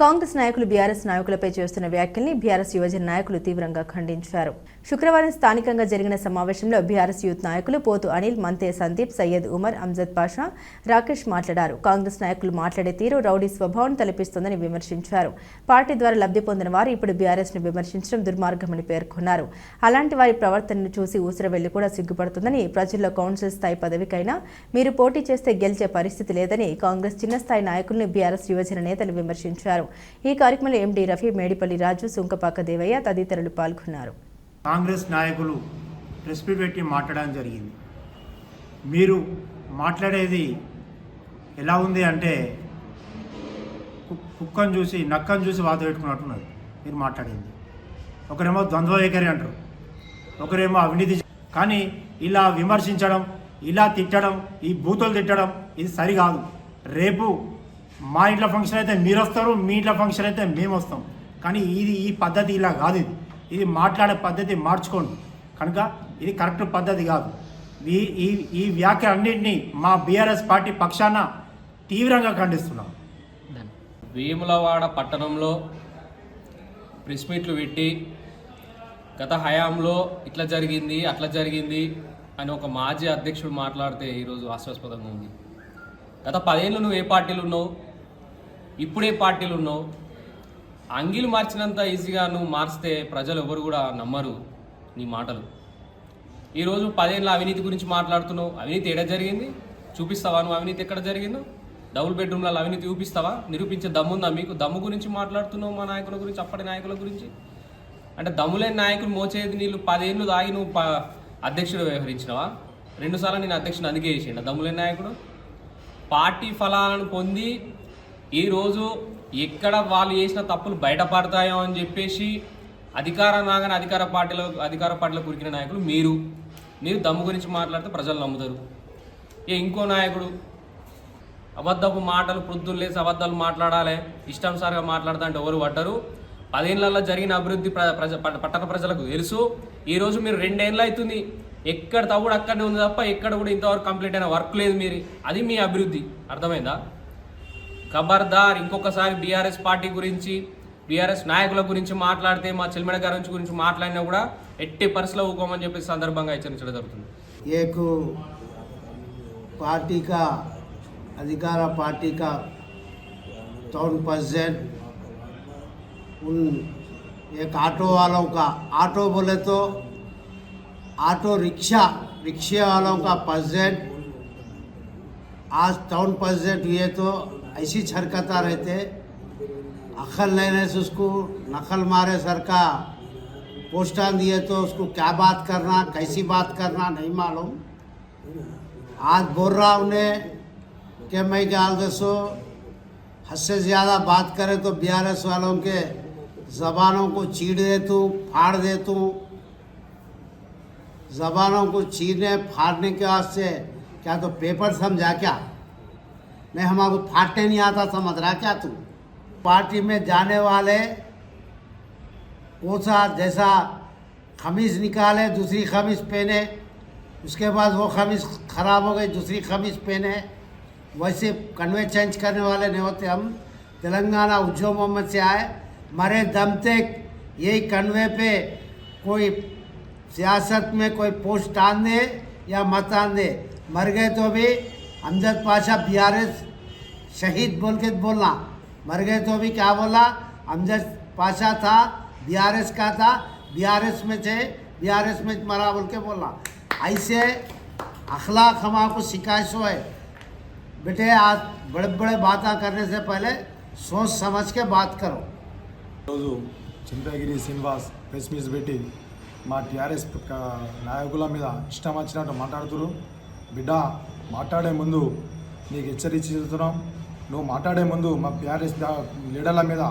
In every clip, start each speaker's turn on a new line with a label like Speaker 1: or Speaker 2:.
Speaker 1: కాంగ్రెస్ నాయకులు బీఆర్ఎస్ నాయకులపై చేస్తున్న వ్యాఖ్యల్ని బీఆర్ఎస్ యువజన నాయకులు తీవ్రంగా ఖండించారు. శుక్రవారం స్థానికంగా జరిగిన సమావేశంలో బీఆర్ఎస్ యూత్ నాయకులు పోతు అనిల్, మంతే సందీప్, సయ్యద్ ఉమర్, అంజద్ పాషా, రాకేష్ మాట్లాడారు. కాంగ్రెస్ నాయకులు మాట్లాడే తీరు రౌడీ స్వభావం తలపిస్తోందని విమర్శించారు. పార్టీ ద్వారా లబ్ధి పొందిన వారు ఇప్పుడు బీఆర్ఎస్ ను విమర్శించడం దుర్మార్గమని పేర్కొన్నారు. అలాంటి వారి ప్రవర్తనను చూసి ఊసరవెల్లి కూడా సిగ్గుపడుతుందని, ప్రజల్లో కౌన్సిల్ స్థాయి పదవికైనా మీరు పోటీ చేస్తే గెలిచే పరిస్థితి లేదని కాంగ్రెస్ చిన్న స్థాయి నాయకులను బీఆర్ఎస్ యువజన నేతలు విమర్శించారు. ఈ కార్యక్రమంలో ఎండి రఫీ, మేడిపల్లి రాజు, సుంకపాక దేవయ్య తదితరులు పాల్గొన్నారు.
Speaker 2: కాంగ్రెస్ నాయకులు ప్రెస్ మీట్ పెట్టి మాట్లాడడం జరిగింది. మీరు మాట్లాడేది ఎలా ఉంది అంటే కుక్కను చూసి నక్కను చూసి వాత పెట్టుకున్నట్టున్నది మీరు మాట్లాడింది. ఒకరేమో ద్వంద్వ వైఖరి అంటారు, ఒకరేమో అవినీతి. కానీ ఇలా విమర్శించడం, ఇలా తిట్టడం, ఈ బూతులు తిట్టడం ఇది సరికాదు. రేపు మా ఇంట్లో ఫంక్షన్ అయితే మీరు వస్తారు, మీ ఇంట్లో ఫంక్షన్ అయితే మేము వస్తాం. కానీ ఈ పద్ధతి ఇలా కాదు. ఇది మాట్లాడే పద్ధతి మార్చుకోండి. కనుక ఇది కరెక్ట్ పద్ధతి కాదు. ఈ వ్యాఖ్యలన్నింటినీ మా బీఆర్ఎస్ పార్టీ పక్షాన తీవ్రంగా ఖండిస్తున్నాం.
Speaker 3: వేములవాడ పట్టణంలో ప్రెస్ మీట్లు పెట్టి గత హయాంలో ఇట్లా జరిగింది అట్లా జరిగింది అని ఒక మాజీ అధ్యక్షుడు మాట్లాడితే ఈరోజు హాస్యాస్పదంగా ఉంది. గత 10 ఏళ్ళు నువ్వు ఏ పార్టీలు ఉన్నావు, ఇప్పుడే పార్టీలు ఉన్నావు. అంగీలు మార్చినంత ఈజీగా నువ్వు మార్చితే ప్రజలు ఎవరు కూడా నమ్మరు నీ మాటలు. ఈరోజు 10 ఏళ్ళ అవినీతి గురించి మాట్లాడుతున్నావు. అవినీతి ఎక్కడ జరిగింది చూపిస్తావా? నువ్వు అవినీతి ఎక్కడ జరిగిందో డబుల్ బెడ్రూమ్లలో అవినీతి చూపిస్తావా? నిరూపించే దమ్ముందా మీకు? దమ్ము గురించి మాట్లాడుతున్నావు మా నాయకుల గురించి, అప్పటి నాయకుల గురించి. అంటే దమ్ములేని నాయకులు మోచేది నీళ్ళు 10 ఏళ్ళు దాగి నువ్వు అధ్యక్షుడు వ్యవహరించినవా? 2 సార్లు నేను అధ్యక్షుడు అందుకే చేసిండు. దమ్ములేని నాయకుడు పార్టీ ఫలాలను పొంది ఈరోజు ఎక్కడ వాళ్ళు చేసిన తప్పులు బయటపడతాయో అని చెప్పేసి అధికారం రాగానే అధికార పార్టీలో కురికిన నాయకులు మీరు దమ్ము గురించి మాట్లాడితే ప్రజలు నమ్ముతారు. ఇంకో నాయకుడు అబద్ధపు మాటలు, పొద్దున్న లేసి అబద్ధాలు మాట్లాడాలి, ఇష్టానుసారంగా మాట్లాడతా అంటే ఎవరు పడ్డరు. 10 ఏళ్లలో జరిగిన అభివృద్ధి పట్టణ ప్రజలకు తెలుసు. ఈరోజు మీరు 2 ఏళ్ళు అవుతుంది, ఎక్కడ తవ్వుడు అక్కడనే ఉంది తప్ప ఎక్కడ కూడా ఇంతవరకు కంప్లీట్ అయిన వర్క్ లేదు. మీరు అది మీ అభివృద్ధి. అర్థమైందా? ఖబర్దార్ ఇంకొకసారి బీఆర్ఎస్ పార్టీ గురించి, బీఆర్ఎస్ నాయకుల గురించి మాట్లాడితే, మా చెల్మెడ గారి గురించి మాట్లాడినా కూడా ఎట్టి పరిస్థితిలో ఊకోమని చెప్పి సందర్భంగా హెచ్చరించడం జరుగుతుంది.
Speaker 4: एक पार्टी का अधिकार पार्टी का टाउन प्रेसिडेंट उन एक ऑटो वालों का, ऑटो बोले तो ऑटो रिक्शा वालों का प्रेसिडेंट आज टाउन प्रेसिडेंट हुए तो ऐसी हरकता रहते, अकल लेने से उसको नकल मारे सर का पोस्टान दिए तो उसको क्या बात करना, कैसी बात करना नहीं मालूम. आज बोल रहा उन्हें कि मैं गाल दसो हद से ज़्यादा बात करे तो बीआरएस वालों के ज़बानों को चीड़ देतूँ, फाड़ देतूँ. ज़बानों को चीरने फाड़ने के वास्ते क्या तो पेपर समझा क्या? नहीं, हमारे फाड़ने नहीं आता समझ रहा क्या तू? पार्टी में जाने वाले वो सा जैसा खमीज निकाले दूसरी खमीज पहने, उसके बाद वो खमीज खराब हो गई दूसरी खमीज पहने, वैसे कन्वे चेंज करने वाले नहीं होते. हम तेलंगाना उज्जो मोहम्मद से आए, मरे दम तक यही कन्वे पे कोई सियासत में कोई पोस्ट आन दे या मत आन दे. मर गए तो भी अमजद पाशा बीआरएस शहीद बोल के बोलना, मर गए तो भी क्या बोला? अमजद पाशा था, बीआरएस का था, बीआरएस में थे, बीआरएस में मरा बोल के बोलना. ऐसे अखलाक हम आपको सिखाइश है बेटे. आज बड़े बड़े बातें करने से पहले सोच समझ के बात करो.
Speaker 5: రోజు చింతగిరి శ్రీనివాస్ ప్రెస్ మీట్ పెట్టి మా టీఆర్ఎస్ నాయకుల మీద ఇష్టం వచ్చినట్టు మాట్లాడుతున్నారు. బిడ్డ, మాట్లాడే ముందు నీకు హెచ్చరించుతున్నాం. నువ్వు మాట్లాడే ముందు మా టీఆర్ఎస్ లీడర్ల మీద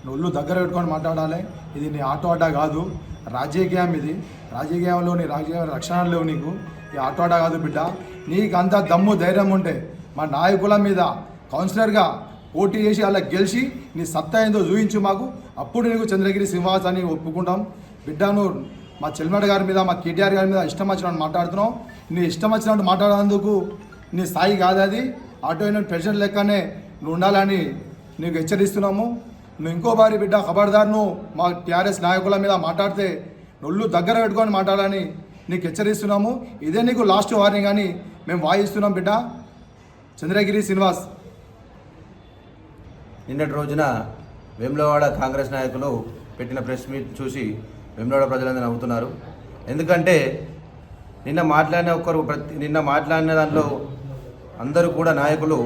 Speaker 5: నువ్వు దగ్గర పెట్టుకొని మాట్లాడాలి. ఇది నీ ఆటో అడ్డా కాదు, రాజకీయం. ఇది రాజకీయంలో నీ రాజకీయ రక్షణ లేవు నీకు. ఈ ఆటో అడ్డా కాదు బిడ్డ. నీకు అంత దమ్ము ధైర్యం ఉంటే మా నాయకుల మీద కౌన్సిలర్గా పోటీ చేసి అలా గెలిచి నీ సత్తా ఏందో చూపించు మాకు. అప్పుడు నీకు చంద్రగిరి శ్రీనివాస్ అని ఒప్పుకుంటాం. బిడ్డను మా చెల్మడ గారి మీద, మా కేటీఆర్ గారి మీద ఇష్టం వచ్చినట్టు మాట్లాడుతున్నావు. నీ ఇష్టం వచ్చినట్టు మాట్లాడేందుకు నీ స్థాయి కాదు అది. ఆటో యూనియన్ ప్రెసిడెంట్ లెక్కనే నువ్వు ఉండాలని నీకు హెచ్చరిస్తున్నాము. నువ్వు ఇంకోసారి బిడ్డ ఖబర్దార్ నువ్వు మా టీఆర్ఎస్ నాయకుల మీద మాట్లాడితే నొల్లు దగ్గర పెట్టుకొని మాట్లాడాలని నీకు హెచ్చరిస్తున్నాము. ఇదే నీకు లాస్ట్ వార్నింగ్ అని మేము వాయిస్తున్నాం బిడ్డ. చంద్రగిరి శ్రీనివాస్.
Speaker 6: నిన్నటి రోజున వేములవాడ కాంగ్రెస్ నాయకులు పెట్టిన ప్రెస్ మీట్ చూసి వేములవాడ ప్రజలందరూ నవ్వుతున్నారు. ఎందుకంటే నిన్న మాట్లాడిన దాంట్లో అందరూ కూడా నాయకులు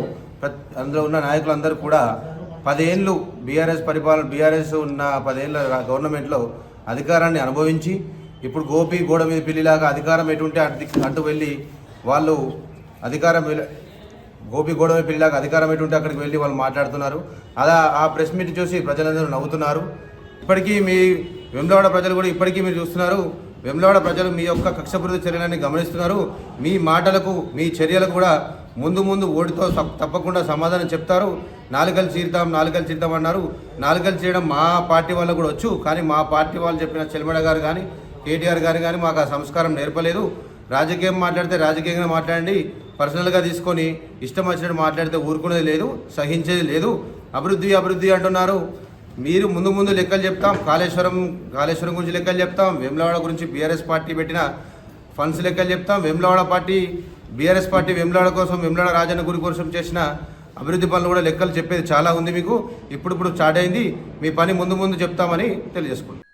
Speaker 6: అందులో ఉన్న నాయకులు అందరూ కూడా 10 ఏళ్ళు బీఆర్ఎస్ ఉన్న 10 ఏళ్ళ గవర్నమెంట్లో అధికారాన్ని అనుభవించి ఇప్పుడు గోపి గోడ మీద పిల్లిలాగా అధికారం ఎటుంటే అటు వెళ్ళి వాళ్ళు గోపి గోడ మీద పిల్లిలాగా అధికారం ఎటుంటే అక్కడికి వెళ్ళి వాళ్ళు మాట్లాడుతున్నారు. అలా ఆ ప్రెస్ మీట్ చూసి ప్రజలందరూ నవ్వుతున్నారు. ఇప్పటికీ మీ వేములవాడ ప్రజలు కూడా ఇప్పటికీ మీరు చూస్తున్నారు. వేములవాడ ప్రజలు మీ యొక్క కక్షపూరిత చర్యలని గమనిస్తున్నారు. మీ మాటలకు మీ చర్యలకు కూడా ముందు ఓడితో తప్పకుండా సమాధానం చెప్తారు. నాలుకలు చీరుతాం అన్నారు. నాలుకలు చేయడం మా పార్టీ వాళ్ళకు కూడా వచ్చు. కానీ మా పార్టీ వాళ్ళు చెప్పిన చెల్మడ గారు కానీ కేటీఆర్ గారు కానీ మాకు ఆ సంస్కారం నేర్పలేదు. రాజకీయం మాట్లాడితే రాజకీయంగా మాట్లాడండి, పర్సనల్గా తీసుకొని ఇష్టం వచ్చినట్టు మాట్లాడితే ఊరుకునేది లేదు, సహించేది లేదు. అభివృద్ధి అంటున్నారు. మీరు ముందు లెక్కలు చెప్తాం. కాళేశ్వరం గురించి లెక్కలు చెప్తాం. వేములవాడ గురించి బీఆర్ఎస్ పార్టీ పెట్టిన ఫండ్స్ లెక్కలు చెప్తాం. బీఆర్ఎస్ పార్టీ వేములవాడ కోసం, వేములవాడ రాజన్న గురి కోసం చేసిన అభివృద్ధి పనులు కూడా లెక్కలు చెప్పేది చాలా ఉంది మీకు. ఇప్పుడు స్టార్ట్ అయింది. మీ పని ముందు చెప్తామని తెలియజేసుకుంటాం.